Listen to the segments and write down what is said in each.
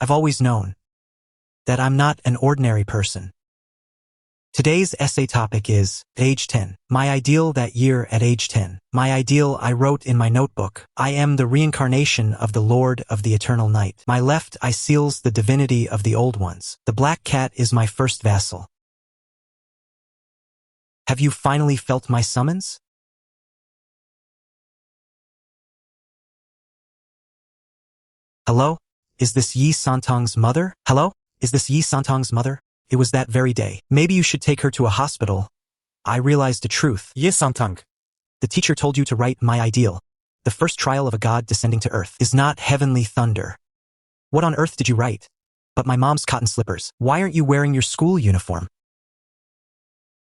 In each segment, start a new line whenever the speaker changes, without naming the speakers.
I've always known that I'm not an ordinary person. Today's essay topic is age 10. My ideal that year at age 10. My ideal I wrote in my notebook. I am the reincarnation of the Lord of the eternal night. My left eye seals the divinity of the old ones. The black cat is my first vassal. Have you finally felt my summons? Hello? Is this Yi Santong's mother? Hello? Is this Yi Santong's mother? It was that very day. Maybe you should take her to a hospital. I realized the truth.
Yi Santong.
The teacher told you to write my ideal. The first trial of a god descending to earth is not heavenly thunder. What on earth did you write? But my mom's cotton slippers. Why aren't you wearing your school uniform?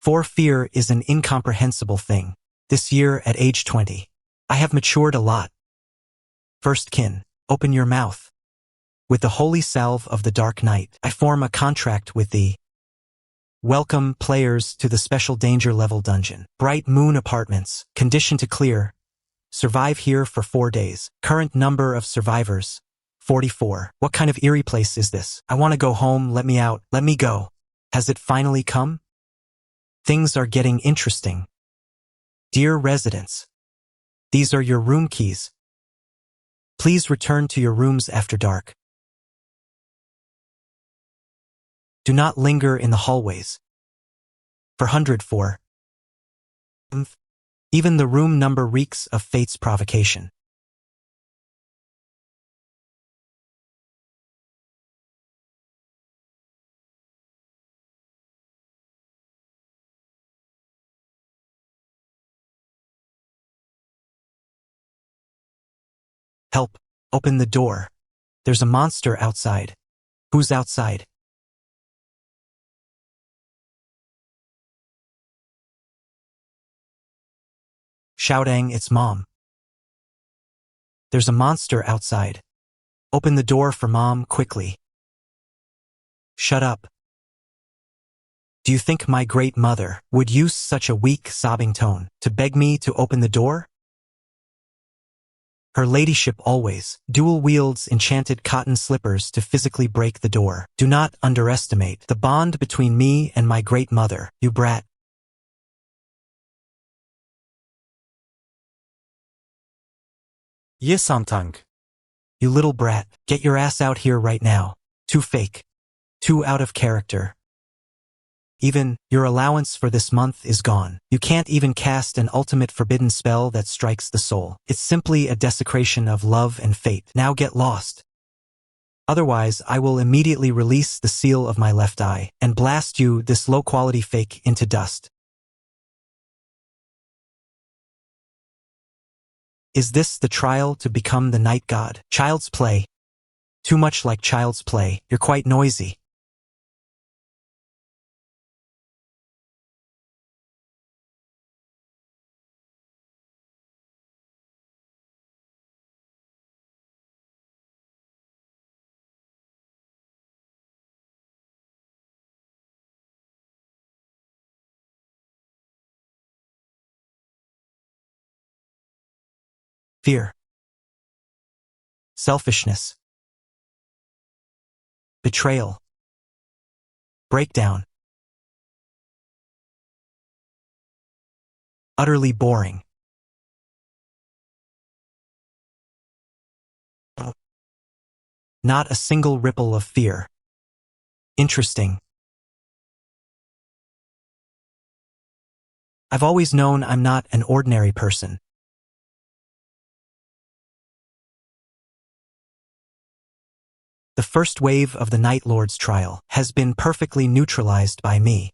For fear is an incomprehensible thing. This year at age 20, I have matured a lot. First kin, open your mouth. With the holy salve of the dark night, I form a contract with thee. Welcome, players, to the special danger level dungeon. Bright Moon Apartments, condition to clear. Survive here for 4 days. Current number of survivors, 44. What kind of eerie place is this? I want to go home, let me out, let me go. Has it finally come? Things are getting interesting. Dear residents, these are your room keys. Please return to your rooms after dark. Do not linger in the hallways. For 104. Even the room number reeks of fate's provocation. Help! Open the door. There's a monster outside. Who's outside? Shouting, it's Mom. There's a monster outside. Open the door for Mom quickly. Shut up. Do you think my great mother would use such a weak, sobbing tone to beg me to open the door? Her ladyship always dual wields enchanted cotton slippers to physically break the door. Do not underestimate the bond between me and my great mother, you brat.
Yi Santong.
You little brat, get your ass out here right now. Too fake. Too out of character. Even, your allowance for this month is gone. You can't even cast an ultimate forbidden spell that strikes the soul. It's simply a desecration of love and fate. Now get lost. Otherwise, I will immediately release the seal of my left eye and blast you, this low-quality fake, into dust. Is this the trial to become the night god? Child's play. Too much like child's play. You're quite noisy. Fear. Selfishness. Betrayal. Breakdown. Utterly boring. Not a single ripple of fear. Interesting. I've always known I'm not an ordinary person. The first wave of the Night Lord's trial has been perfectly neutralized by me.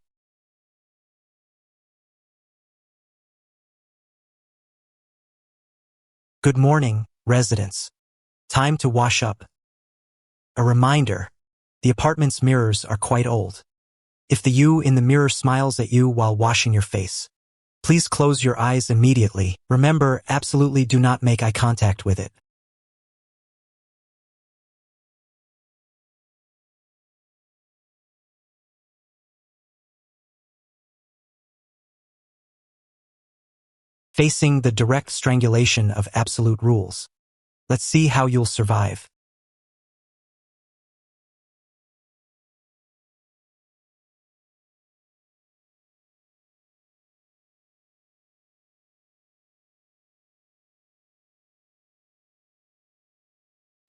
Good morning, residents. Time to wash up. A reminder, the apartment's mirrors are quite old. If the you in the mirror smiles at you while washing your face, please close your eyes immediately. Remember, absolutely do not make eye contact with it. Facing the direct strangulation of absolute rules. Let's see how you'll survive.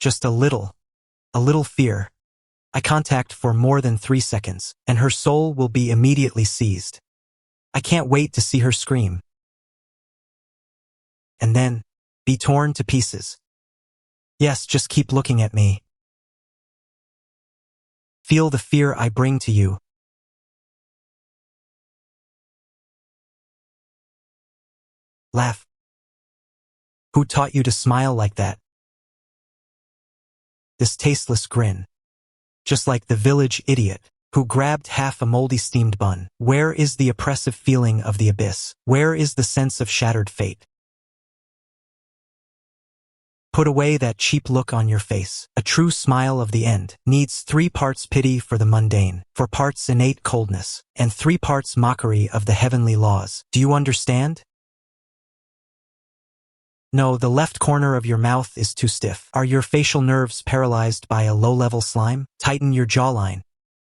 Just a little fear. Eye contact for more than 3 seconds, and her soul will be immediately seized. I can't wait to see her scream. And then, be torn to pieces. Yes, just keep looking at me. Feel the fear I bring to you. Laugh. Who taught you to smile like that? This tasteless grin. Just like the village idiot who grabbed half a moldy steamed bun. Where is the oppressive feeling of the abyss? Where is the sense of shattered fate? Put away that cheap look on your face. A true smile of the end needs 3 parts pity for the mundane, 4 parts innate coldness, and 3 parts mockery of the heavenly laws. Do you understand? No, the left corner of your mouth is too stiff. Are your facial nerves paralyzed by a low-level slime? Tighten your jawline.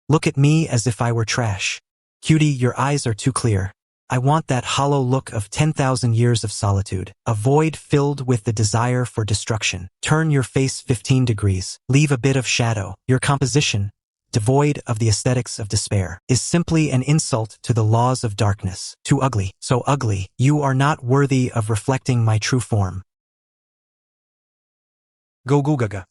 Look at me as if I were trash. Cutie, your eyes are too clear. I want that hollow look of 10,000 years of solitude, a void filled with the desire for destruction. Turn your face 15 degrees, leave a bit of shadow. Your composition, devoid of the aesthetics of despair, is simply an insult to the laws of darkness. Too ugly, so ugly, you are not worthy of reflecting my true form. Go Goo Gaga.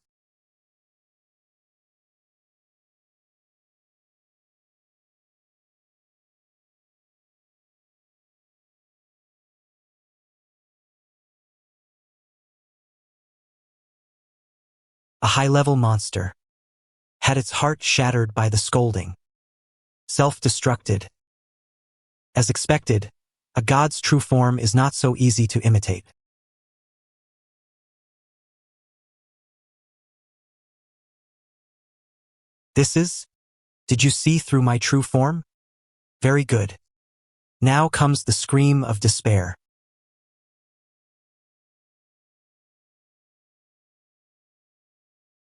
A high-level monster had its heart shattered by the scolding. Self-destructed. As expected, a god's true form is not so easy to imitate. Did you see through my true form? Very good. Now comes the scream of despair.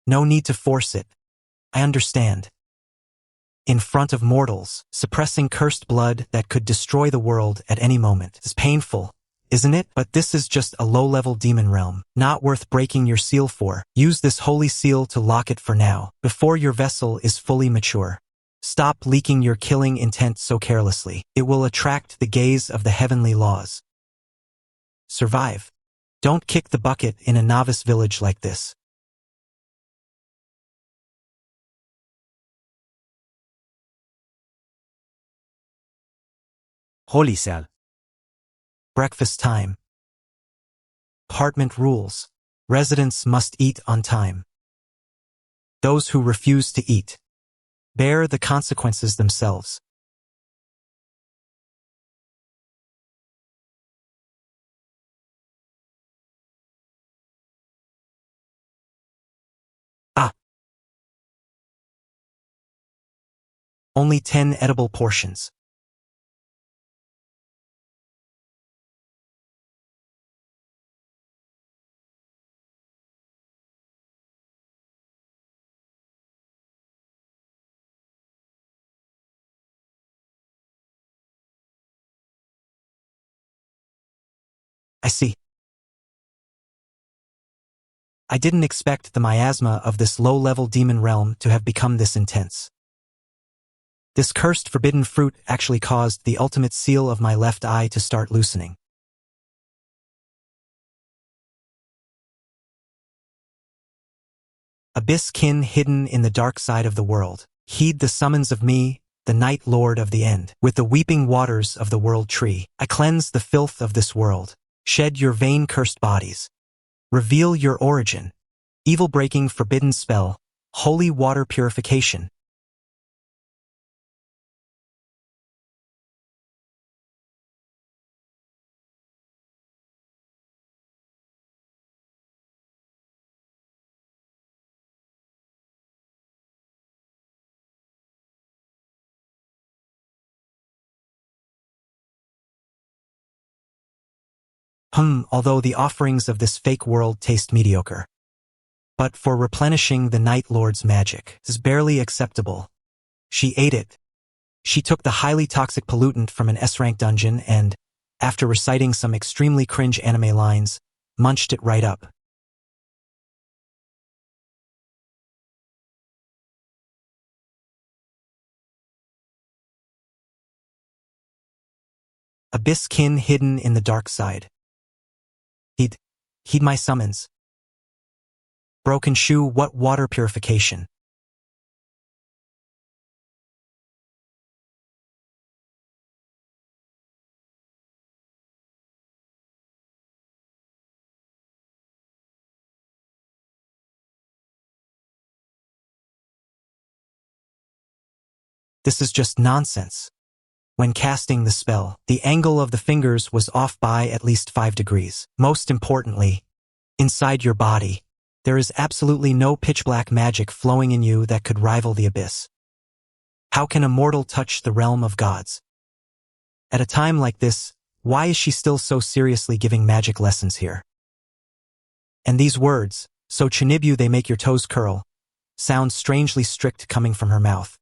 No need to force it. I understand. In front of mortals, suppressing cursed blood that could destroy the world at any moment is painful, isn't it? But this is just a low-level demon realm, not worth breaking your seal for. Use this holy seal to lock it for now, before your vessel is fully mature. Stop leaking your killing intent so carelessly. It will attract the gaze of the heavenly laws. Survive. Don't kick the bucket in a novice village like this.
Holy cell.
Breakfast time. Apartment rules. Residents must eat on time. Those who refuse to eat bear the consequences themselves. Only 10 edible portions. I see. I didn't expect the miasma of this low-level demon realm to have become this intense. This cursed forbidden fruit actually caused the ultimate seal of my left eye to start loosening. Abyss kin hidden in the dark side of the world, heed the summons of me, the Night Lord of the End. With the weeping waters of the world tree, I cleanse the filth of this world. Shed your vain cursed bodies. Reveal your origin. Evil-breaking forbidden spell. Holy water purification. Although the offerings of this fake world taste mediocre. But for replenishing the Night Lord's magic is barely acceptable. She ate it. She took the highly toxic pollutant from an S-rank dungeon and, after reciting some extremely cringe anime lines, munched it right up. Abyss kin hidden in the dark side. Heed my summons. Broken shoe, what water purification? This is just nonsense. When casting the spell, the angle of the fingers was off by at least 5 degrees. Most importantly, inside your body, there is absolutely no pitch-black magic flowing in you that could rival the abyss. How can a mortal touch the realm of gods? At a time like this, why is she still so seriously giving magic lessons here? And these words, so Chinibu they make your toes curl, sound strangely strict coming from her mouth.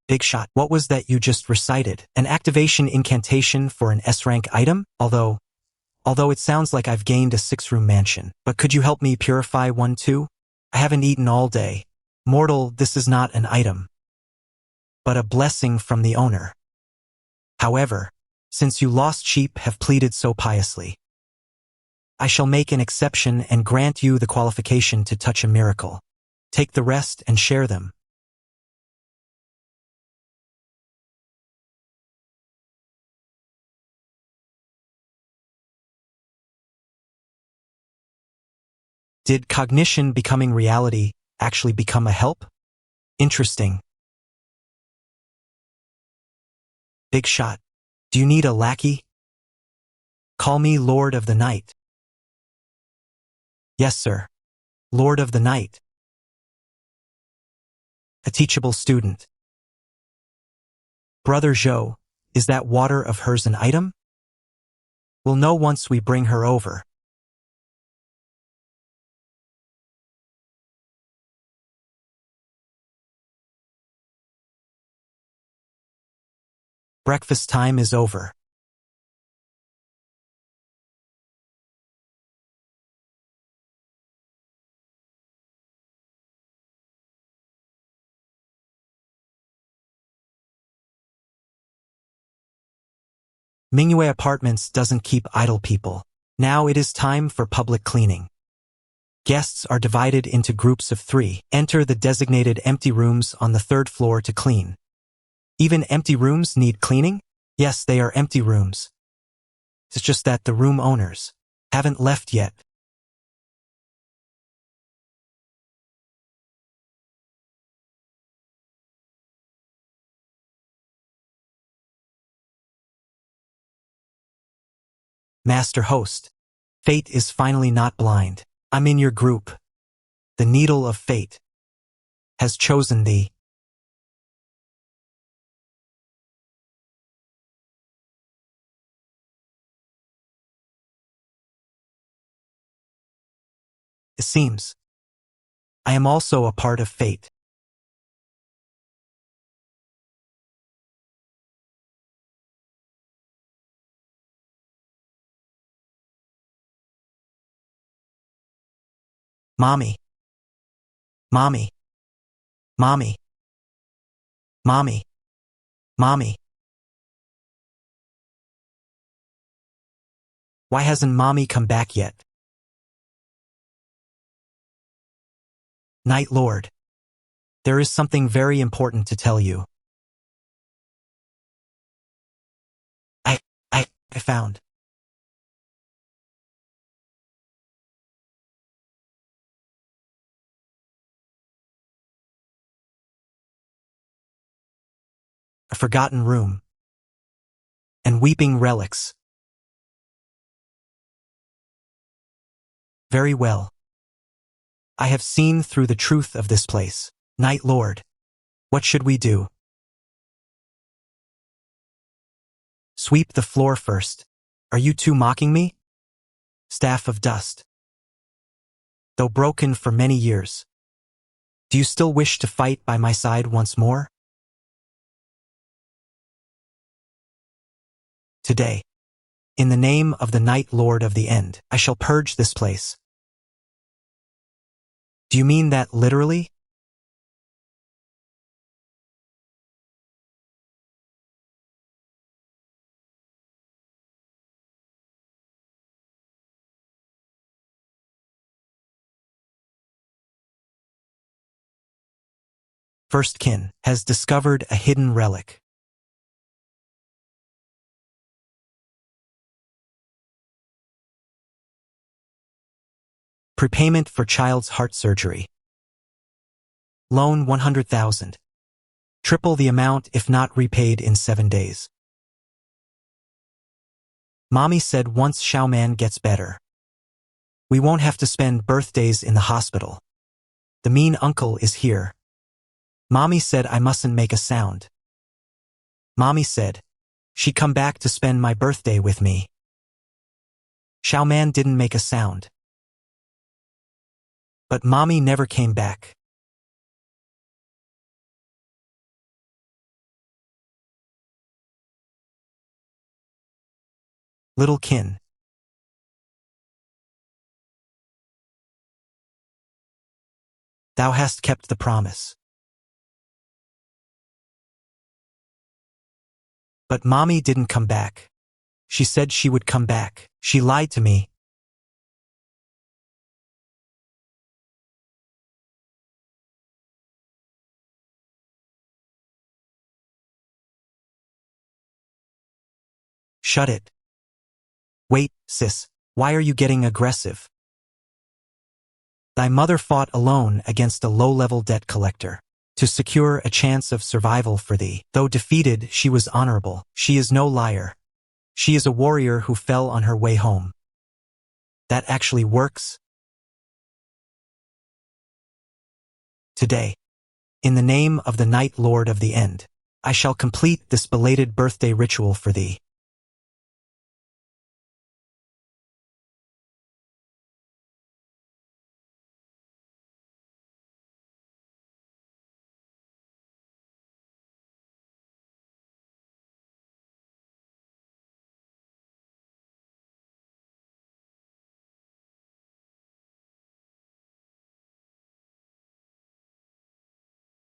Big shot. What was that you just recited? An activation incantation for an S-rank item? Although it sounds like I've gained a 6-room mansion. But could you help me purify one too? I haven't eaten all day. Mortal, this is not an item, but a blessing from the owner. However, since you lost sheep have pleaded so piously, I shall make an exception and grant you the qualification to touch a miracle. Take the rest and share them. Did cognition becoming reality actually become a help? Interesting. Big shot. Do you need a lackey? Call me Lord of the Night. Yes, sir. Lord of the Night. A teachable student. Brother Zhou, is that water of hers an item? We'll know once we bring her over. Breakfast time is over. Mingyue Apartments doesn't keep idle people. Now it is time for public cleaning. Guests are divided into groups of 3. Enter the designated empty rooms on the 3rd floor to clean. Even empty rooms need cleaning? Yes, they are empty rooms. It's just that the room owners haven't left yet. Master Host, fate is finally not blind. I'm in your group. The needle of fate has chosen thee. It seems I am also a part of fate. Mommy. Mommy. Mommy. Mommy. Mommy. Why hasn't Mommy come back yet? Night Lord, there is something very important to tell you. I found. A forgotten room. And weeping relics. Very well. I have seen through the truth of this place. Night Lord, what should we do? Sweep the floor first. Are you two mocking me? Staff of Dust. Though broken for many years, do you still wish to fight by my side once more? Today, in the name of the Night Lord of the End, I shall purge this place. Do you mean that literally? first kin, has discovered a hidden relic. Prepayment for child's heart surgery. Loan 100,000. Triple the amount if not repaid in 7 days. Mommy said once Xiaoman gets better, we won't have to spend birthdays in the hospital. The mean uncle is here. Mommy said I mustn't make a sound. Mommy said she'd come back to spend my birthday with me. Xiaoman didn't make a sound. But Mommy never came back. Little kin. Thou hast kept the promise. But Mommy didn't come back. She said she would come back. She lied to me. Shut it. Wait, sis, why are you getting aggressive? Thy mother fought alone against a low-level debt collector to secure a chance of survival for thee. Though defeated, she was honorable. She is no liar. She is a warrior who fell on her way home. That actually works. Today, in the name of the Night Lord of the End, I shall complete this belated birthday ritual for thee.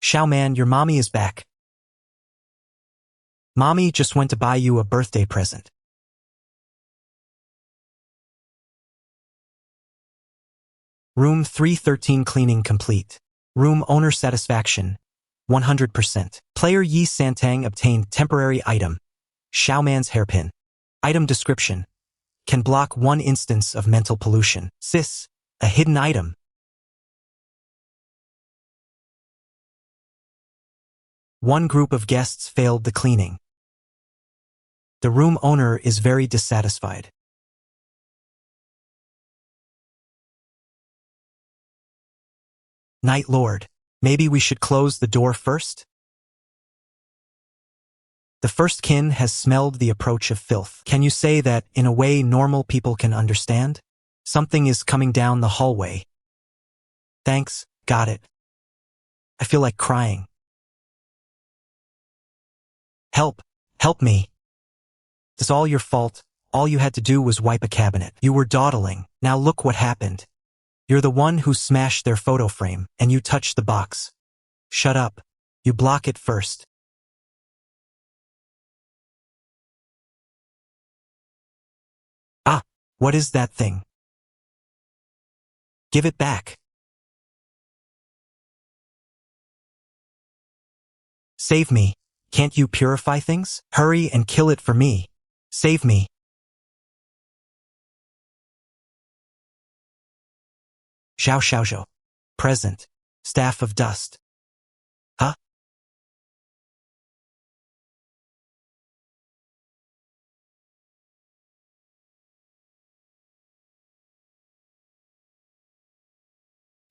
Xiaoman, your mommy is back. Mommy just went to buy you a birthday present. Room 313 cleaning complete. Room owner satisfaction, 100%. Player Yi Santang obtained temporary item. Xiaoman's hairpin. Item description. Can block 1 instance of mental pollution. Sis, a hidden item. One group of guests failed the cleaning. The room owner is very dissatisfied. Night Lord, maybe we should close the door first? The first kin has smelled the approach of filth. Can you say that in a way normal people can understand? Something is coming down the hallway. Thanks, got it. I feel like crying. Help, help me. It's all your fault. All you had to do was wipe a cabinet. You were dawdling. Now look what happened. You're the one who smashed their photo frame, and you touched the box. Shut up. You block it first. Ah, what is that thing? Give it back. Save me. Can't you purify things? Hurry and kill it for me. Save me. Zhao Xiaozhou. Present. Staff of Dust. Huh?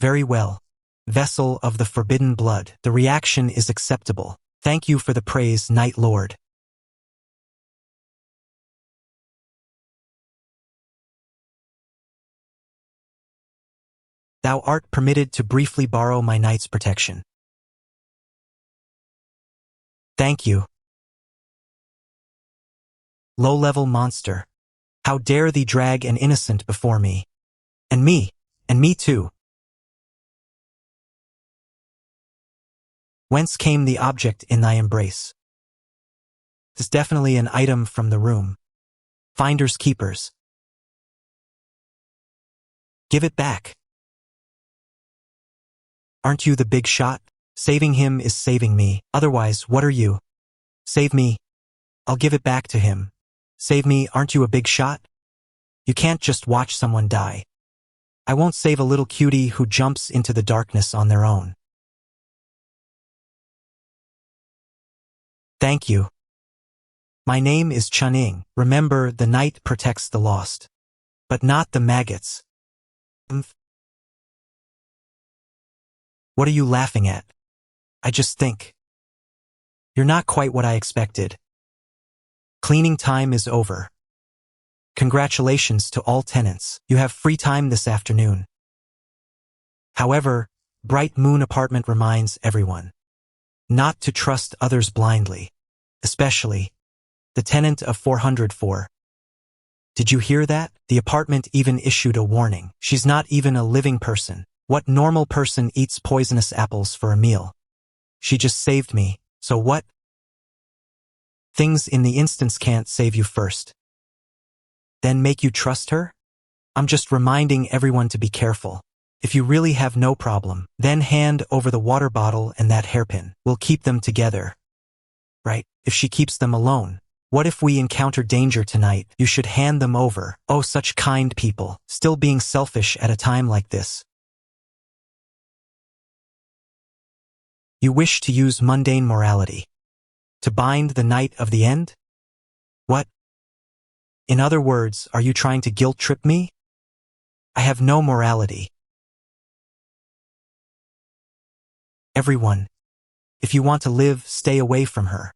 Very well. Vessel of the Forbidden Blood. The reaction is acceptable. Thank you for the praise, Night Lord. Thou art permitted to briefly borrow my knight's protection. Thank you. Low-level monster. How dare thee drag an innocent before me? And me too. Whence came the object in thy embrace? 'Tis definitely an item from the room. Finders keepers. Give it back. Aren't you the big shot? Saving him is saving me. Otherwise, what are you? Save me. I'll give it back to him. Save me, aren't you a big shot? You can't just watch someone die. I won't save a little cutie who jumps into the darkness on their own. Thank you. My name is Chuning. Remember, the night protects the lost. But not the maggots. What are you laughing at? I just think. You're not quite what I expected. Cleaning time is over. Congratulations to all tenants. You have free time this afternoon. However, Bright Moon Apartment reminds everyone not to trust others blindly, especially the tenant of 404. Did you hear that? The apartment even issued a warning. She's not even a living person. What normal person eats poisonous apples for a meal? She just saved me, so what? Things in the instance can't save you first. Then make you trust her? I'm just reminding everyone to be careful. If you really have no problem, then hand over the water bottle and that hairpin. We'll keep them together. Right? If she keeps them alone. What if we encounter danger tonight? You should hand them over. Oh, such kind people, still being selfish at a time like this. You wish to use mundane morality to bind the night of the end? What? In other words, are you trying to guilt-trip me? I have no morality. Everyone, if you want to live, stay away from her.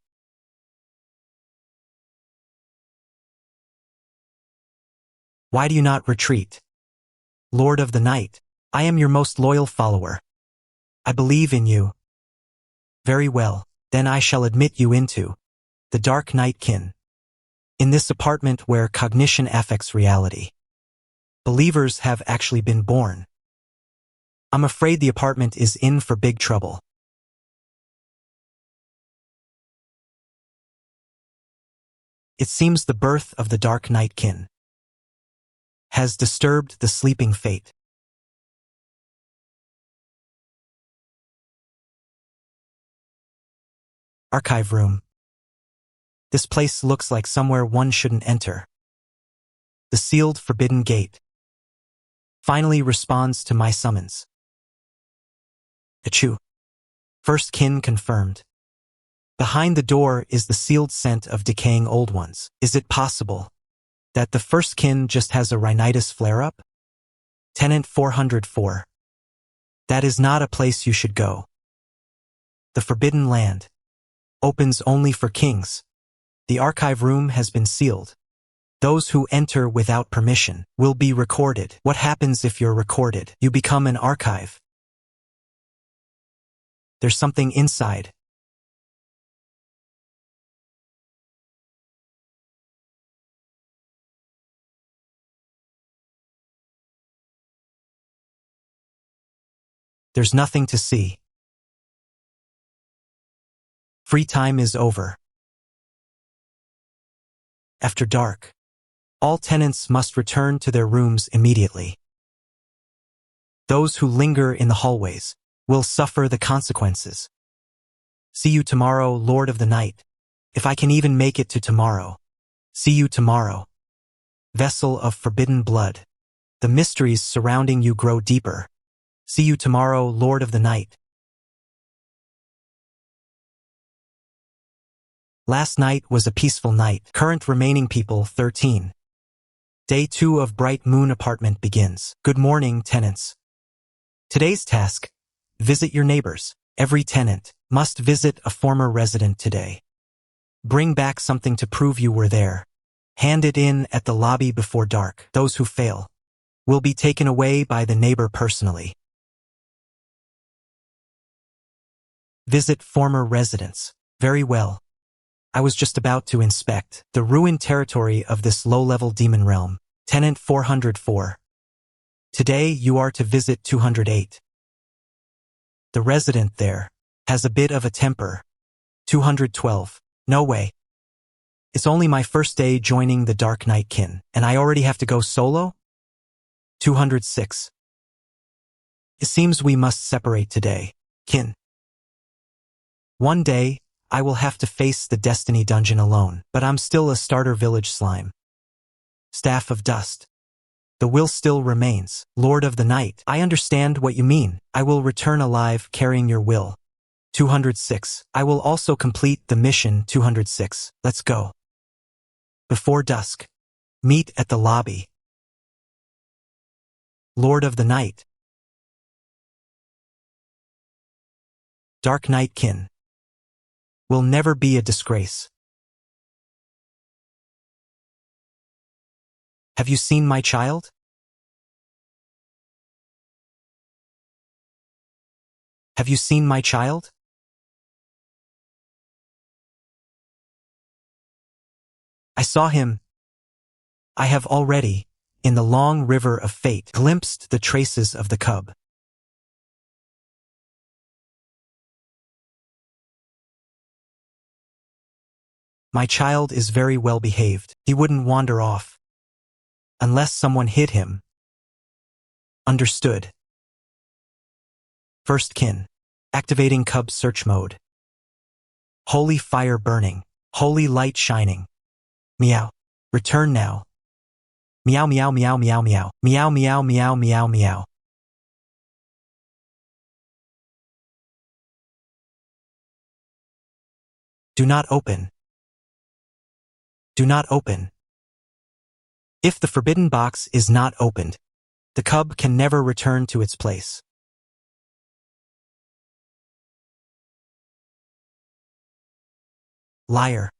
Why do you not retreat? Lord of the Night, I am your most loyal follower. I believe in you. Very well, then I shall admit you into the Dark Night Kin. In this apartment where cognition affects reality, believers have actually been born. I'm afraid the apartment is in for big trouble. It seems the birth of the Dark Night Kin has disturbed the sleeping fate. Archive room. This place looks like somewhere one shouldn't enter. The sealed forbidden gate finally responds to my summons. Achoo. First kin confirmed. Behind the door is the sealed scent of decaying old ones. Is it possible that the first kin just has a rhinitis flare-up? Tenant 404. That is not a place you should go. The Forbidden Land opens only for kings. The archive room has been sealed. Those who enter without permission will be recorded. What happens if you're recorded? You become an archive. There's something inside. There's nothing to see. Free time is over. After dark, all tenants must return to their rooms immediately. Those who linger in the hallways will suffer the consequences. See you tomorrow, Lord of the Night. If I can even make it to tomorrow. See you tomorrow. Vessel of forbidden blood. The mysteries surrounding you grow deeper. See you tomorrow, Lord of the Night. Last night was a peaceful night. Current remaining people 13. Day 2 of Bright Moon Apartment begins. Good morning, tenants. Today's task: visit your neighbors. Every tenant must visit a former resident today. Bring back something to prove you were there. Hand it in at the lobby before dark. Those who fail will be taken away by the neighbor personally. Visit former residents. Very well. I was just about to inspect the ruined territory of this low-level demon realm. Tenant 404. Today you are to visit 208. The resident there has a bit of a temper. 212. No way. It's only my first day joining the Dark Night Kin, and I already have to go solo? 206. It seems we must separate today. Kin. One day, I will have to face the Destiny dungeon alone, but I'm still a starter village slime. Staff of Dust. The will still remains. Lord of the Night. I understand what you mean. I will return alive carrying your will. 206. I will also complete the mission 206. Let's go. Before dusk. Meet at the lobby. Lord of the Night. Dark Nightkin. Will never be a disgrace. Have you seen my child? Have you seen my child? I saw him. I have already, in the long river of fate, glimpsed the traces of the cub. My child is very well behaved. He wouldn't wander off. Unless someone hid him. Understood. First kin. Activating cub search mode. Holy fire burning. Holy light shining. Meow. Return now. Meow meow meow meow meow. Meow meow meow meow meow. Do not open. Do not open. If the forbidden box is not opened, the cub can never return to its place. Liar.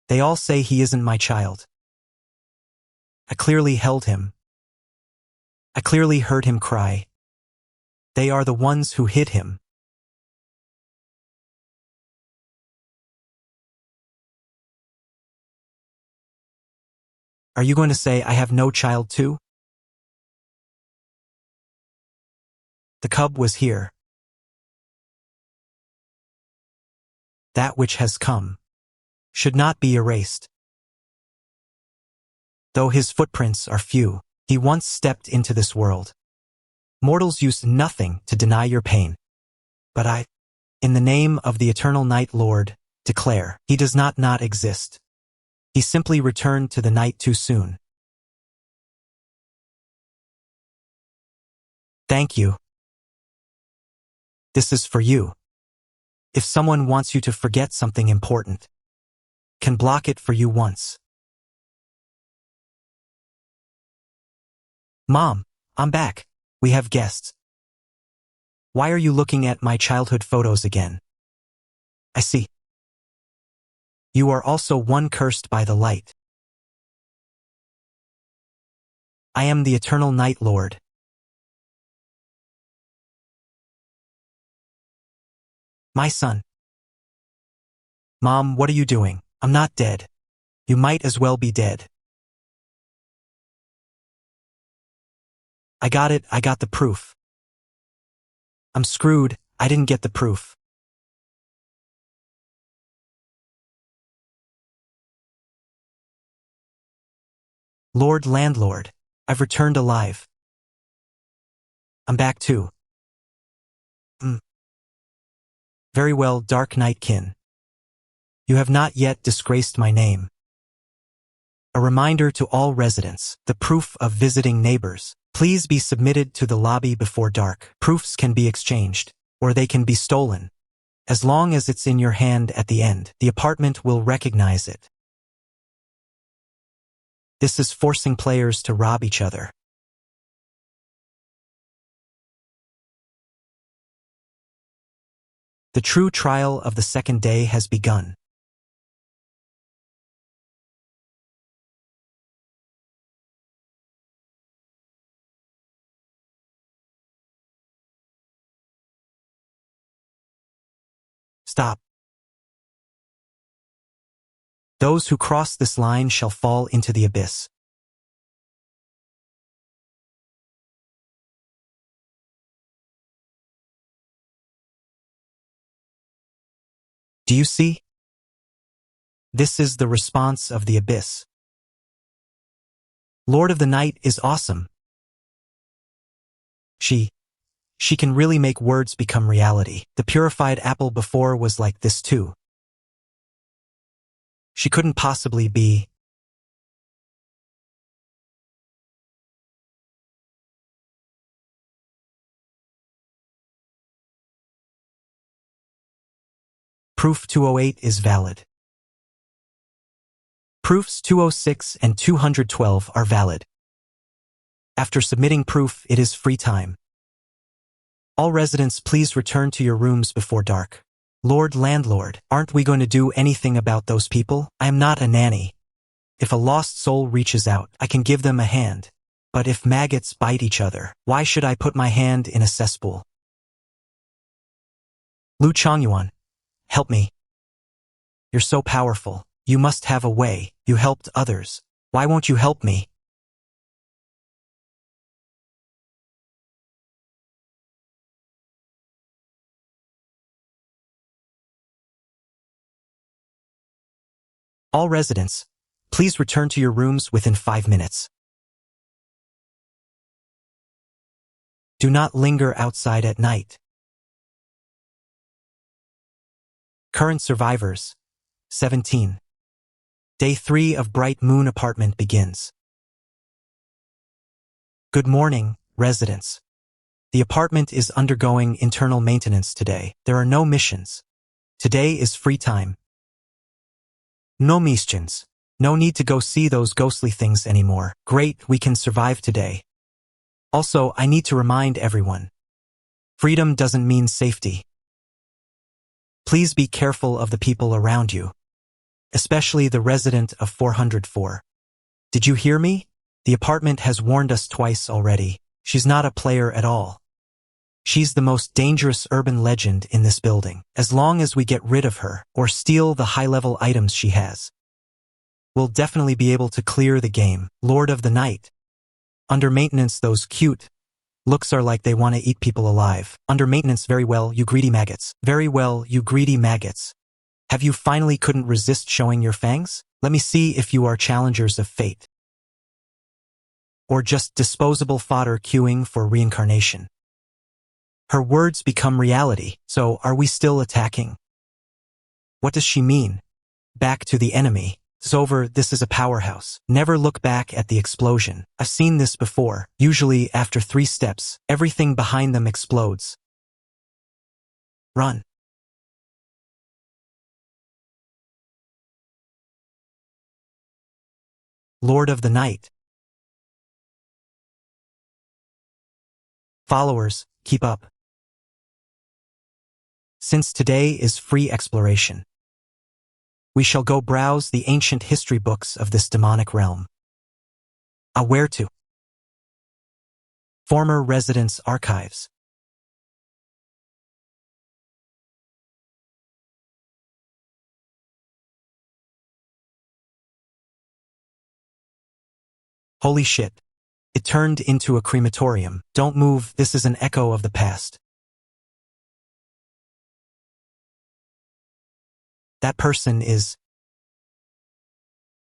They all say he isn't my child. I clearly held him. I clearly heard him cry. They are the ones who hid him. Are you going to say I have no child too? The cub was here. That which has come should not be erased. Though his footprints are few, he once stepped into this world. Mortals used nothing to deny your pain. But I, in the name of the eternal Night Lord, declare, he does not exist. He simply returned to the night too soon. Thank you. This is for you. If someone wants you to forget something important, can block it for you once. Mom, I'm back. We have guests. Why are you looking at my childhood photos again? I see. You are also one cursed by the light. I am the eternal Night Lord. My son. Mom, what are you doing? I'm not dead. You might as well be dead. I got it, I got the proof. I'm screwed, I didn't get the proof. Lord Landlord, I've returned alive. I'm back too. Very well, Dark Nightkin. You have not yet disgraced my name. A reminder to all residents, the proof of visiting neighbors. Please be submitted to the lobby before dark. Proofs can be exchanged, or they can be stolen. As long as it's in your hand at the end, the apartment will recognize it. This is forcing players to rob each other. The true trial of the second day has begun. Stop. Those who cross this line shall fall into the abyss. Do you see? This is the response of the abyss. Lord of the Night is awesome. She She can really make words become reality. The purified apple before was like this too. She couldn't possibly be. Proof 208 is valid. Proofs 206 and 212 are valid. After submitting proof, it is free time. All residents, please return to your rooms before dark. Lord Landlord, aren't we going to do anything about those people? I am not a nanny. If a lost soul reaches out, I can give them a hand. But if maggots bite each other, why should I put my hand in a cesspool? Lu Chongyuan, help me. You're so powerful. You must have a way. You helped others. Why won't you help me? All residents, please return to your rooms within 5 minutes. Do not linger outside at night. Current survivors, 17. Day 3 of Bright Moon Apartment begins. Good morning, residents. The apartment is undergoing internal maintenance today. There are no missions. Today is free time. No missions. No need to go see those ghostly things anymore. Great, we can survive today. Also, I need to remind everyone. Freedom doesn't mean safety. Please be careful of the people around you. Especially the resident of 404. Did you hear me? The apartment has warned us twice already. She's not a player at all. She's the most dangerous urban legend in this building. As long as we get rid of her, or steal the high-level items she has, we'll definitely be able to clear the game. Lord of the Night. Under maintenance, those cute looks are like they want to eat people alive. Under maintenance, very well, you greedy maggots. Very well, you greedy maggots. Have you finally couldn't resist showing your fangs? Let me see if you are challengers of fate. Or just disposable fodder queuing for reincarnation. Her words become reality, so are we still attacking? What does she mean? Back to the enemy. It's over, this is a powerhouse. Never look back at the explosion. I've seen this before. Usually after 3 steps, everything behind them explodes. Run. Lord of the Night. Followers, keep up. Since today is free exploration, we shall go browse the ancient history books of this demonic realm. Where to? Former Residents' Archives. Holy shit. It turned into a crematorium. Don't move, this is an echo of the past. That person is.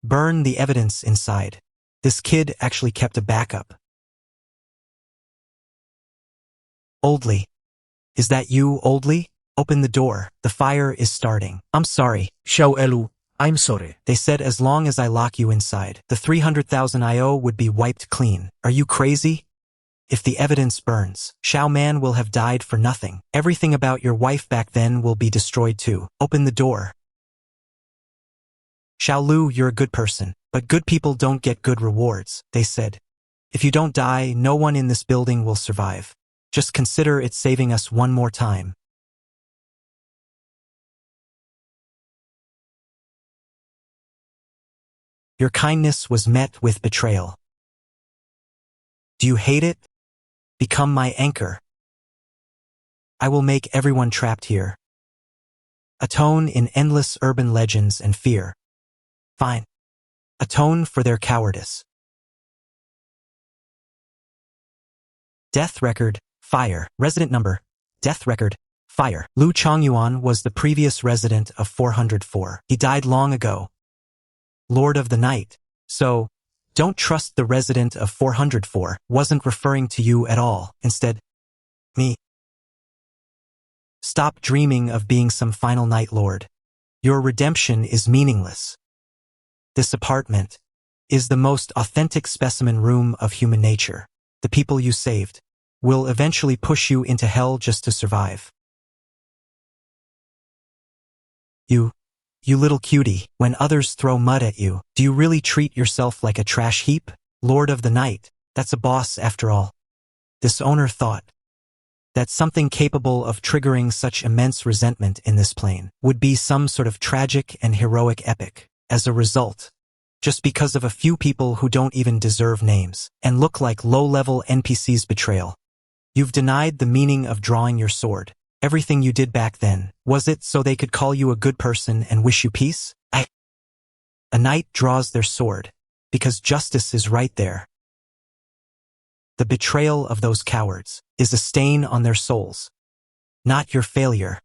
Burn the evidence inside. This kid actually kept a backup. Oldly. Is that you, Oldly? Open the door. The fire is starting. I'm sorry.
Xiao Elu, I'm sorry.
They said as long as I lock you inside, the 300,000 IO would be wiped clean. Are you crazy? If the evidence burns, Xiao Man will have died for nothing. Everything about your wife back then will be destroyed too. Open the door. Xiao Lu, you're a good person, but good people don't get good rewards, they said. If you don't die, no one in this building will survive. Just consider it saving us one more time. Your kindness was met with betrayal. Do you hate it? Become my anchor. I will make everyone trapped here. Atone in endless urban legends and fear. Fine. Atone for their cowardice. Death record, fire. Resident number, death record, fire. Lu Chongyuan was the previous resident of 404. He died long ago. Lord of the Night. So, don't trust the resident of 404. Wasn't referring to you at all. Instead, me. Stop dreaming of being some final Night Lord. Your redemption is meaningless. This apartment is the most authentic specimen room of human nature. The people you saved will eventually push you into hell just to survive. You little cutie, when others throw mud at you, do you really treat yourself like a trash heap? Lord of the Night, that's a boss after all. This owner thought that something capable of triggering such immense resentment in this plane would be some sort of tragic and heroic epic. As a result, just because of a few people who don't even deserve names and look like low-level NPCs' betrayal, you've denied the meaning of drawing your sword. Everything you did back then, was it so they could call you a good person and wish you peace? A knight draws their sword because justice is right there. The betrayal of those cowards is a stain on their souls, not your failure.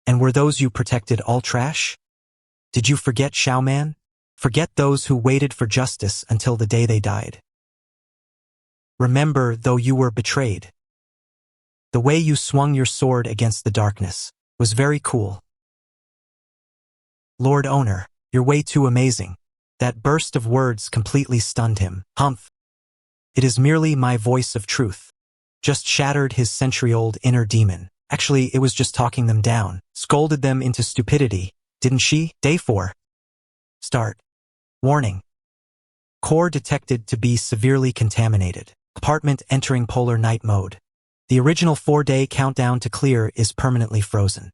And were those you protected all trash? Did you forget Xiaoman? Forget those who waited for justice until the day they died. Remember, though you were betrayed, the way you swung your sword against the darkness was very cool. Lord Owner, you're way too amazing. That burst of words completely stunned him. Humph. It is merely my voice of truth. Just shattered his century-old inner demon. Actually, it was just talking them down. Scolded them into stupidity, didn't she? Day 4. Start. Warning. Core detected to be severely contaminated. Apartment entering polar night mode. The original 4-day countdown to clear is permanently frozen.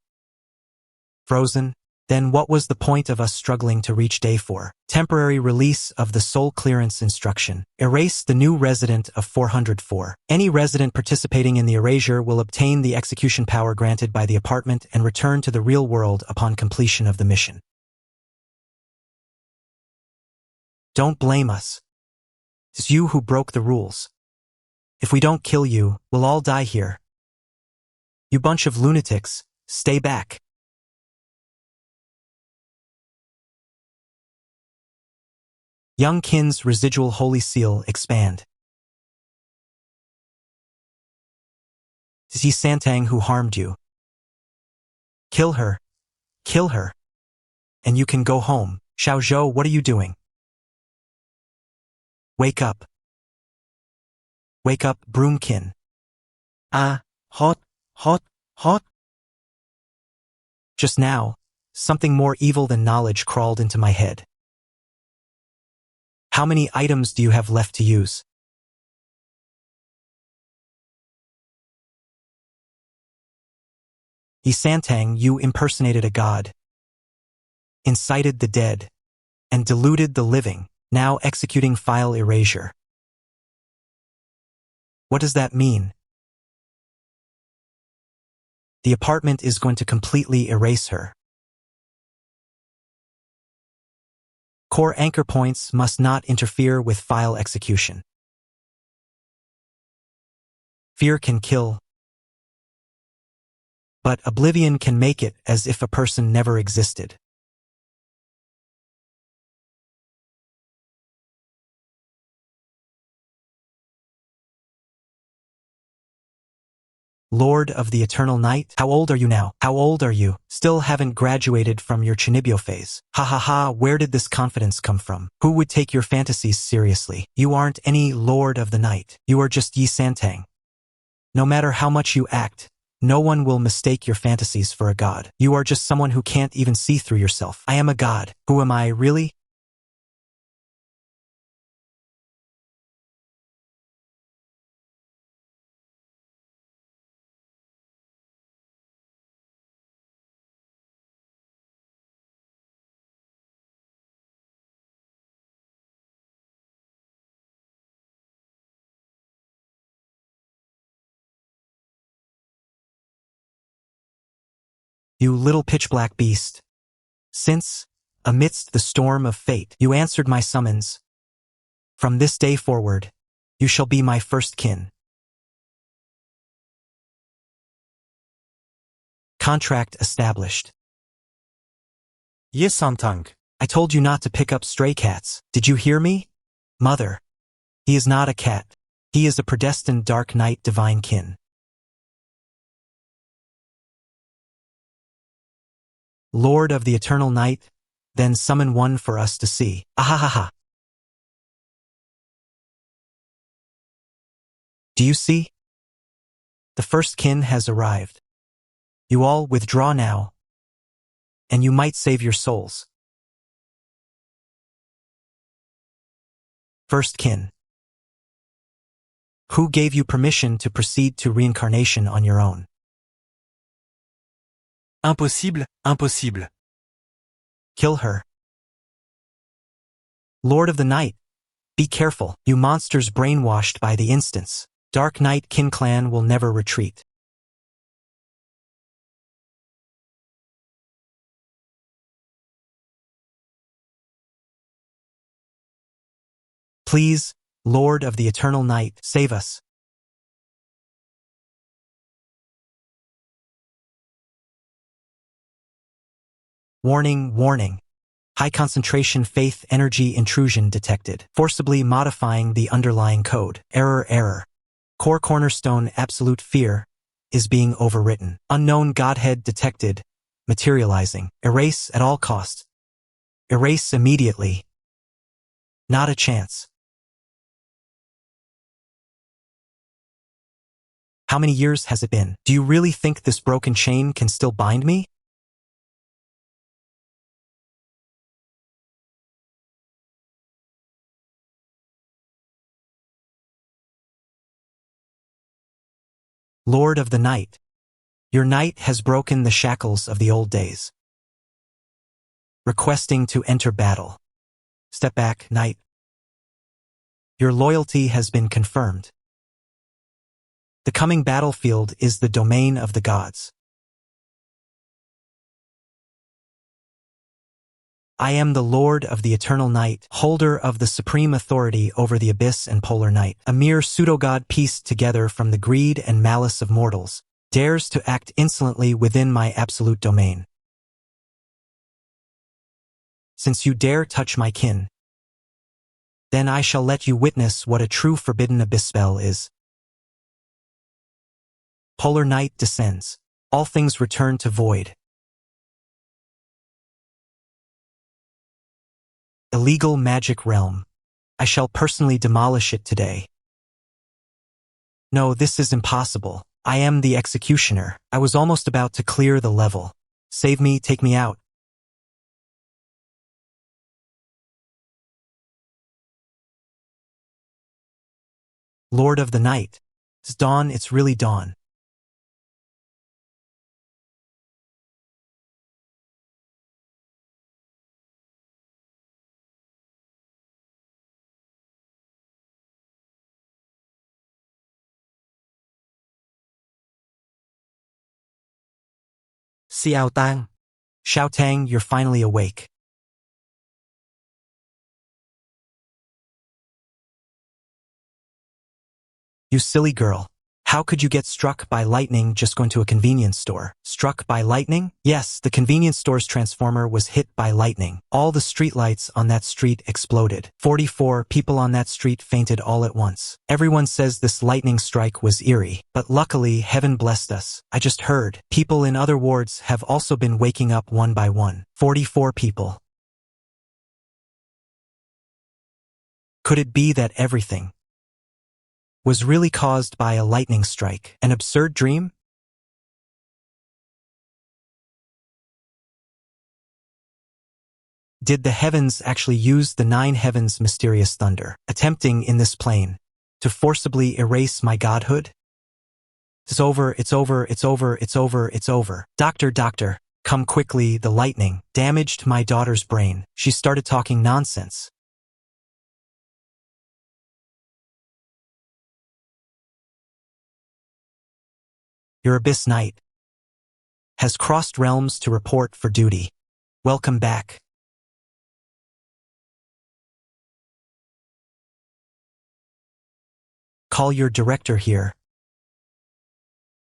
Frozen? Then what was the point of us struggling to reach day 4? Temporary release of the soul clearance instruction. Erase the new resident of 404. Any resident participating in the erasure will obtain the execution power granted by the apartment and return to the real world upon completion of the mission. Don't blame us. It's you who broke the rules. If we don't kill you, we'll all die here. You bunch of lunatics, stay back. Young Qin's residual holy seal expand. Is he Santang who harmed you? Kill her. Kill her. And you can go home. Xiao Zhou, what are you doing? Wake up. Wake up, Broomkin.
Ah, hot.
Just now, something more evil than knowledge crawled into my head. How many items do you have left to use? Yi Santang, you impersonated a god, incited the dead, and deluded the living, now executing file erasure. What does that mean? The apartment is going to completely erase her. Core anchor points must not interfere with file execution. Fear can kill, but oblivion can make it as if a person never existed. Lord of the Eternal Night, how old are you now? How old are you? Still haven't graduated from your Chinibyo phase. Ha ha ha, where did this confidence come from? Who would take your fantasies seriously? You aren't any Lord of the Night. You are just Yi Santang. No matter how much you act, no one will mistake your fantasies for a god. You are just someone who can't even see through yourself. I am a god. Who am I, really? You little pitch-black beast. Since, amidst the storm of fate, you answered my summons, from this day forward, you shall be my first kin. Contract established.
Yi Santang.
I told you not to pick up stray cats. Did you hear me? Mother. He is not a cat. He is a predestined dark knight divine kin. Lord of the eternal night, then summon one for us to see. Ahahaha. Do you see? The first kin has arrived. You all withdraw now, and you might save your souls. First kin. Who gave you permission to proceed to reincarnation on your own?
Impossible, impossible.
Kill her. Lord of the Night, be careful, you monsters brainwashed by the instance. Dark Knight Kin Clan will never retreat. Please, Lord of the Eternal Night, save us. Warning, warning. High concentration faith energy intrusion detected, forcibly modifying the underlying code. Error, error. Core cornerstone absolute fear is being overwritten. Unknown Godhead detected, materializing. Erase at all costs. Erase immediately. Not a chance. How many years has it been? Do you really think this broken chain can still bind me? Lord of the Night, your night has broken the shackles of the old days. Requesting to enter battle. Step back, Knight. Your loyalty has been confirmed. The coming battlefield is the domain of the gods. I am the Lord of the Eternal Night, holder of the supreme authority over the abyss and polar night. A mere pseudo-god pieced together from the greed and malice of mortals, dares to act insolently within my absolute domain. Since you dare touch my kin, then I shall let you witness what a true forbidden abyss spell is. Polar night descends. All things return to void. Illegal magic realm. I shall personally demolish it today. No, this is impossible. I am the executioner. I was almost about to clear the level. Save me, take me out. Lord of the Night. It's dawn, it's really dawn. Xiao Tang. Xiao Tang, you're finally awake. You silly girl. How could you get struck by lightning just going to a convenience store? Struck by lightning? Yes, the convenience store's transformer was hit by lightning. All the streetlights on that street exploded. 44 people on that street fainted all at once. Everyone says this lightning strike was eerie, but luckily heaven blessed us. I just heard. People in other wards have also been waking up one by one. 44 people. Could it be that everything was really caused by a lightning strike? An absurd dream? Did the heavens actually use the 9 heavens' mysterious thunder, attempting in this plane to forcibly erase my godhood? It's over, it's over, it's over, it's over, it's over. Doctor, doctor, come quickly, the lightning damaged my daughter's brain. She started talking nonsense. Your Abyss Knight has crossed realms to report for duty. Welcome back. Call your director here.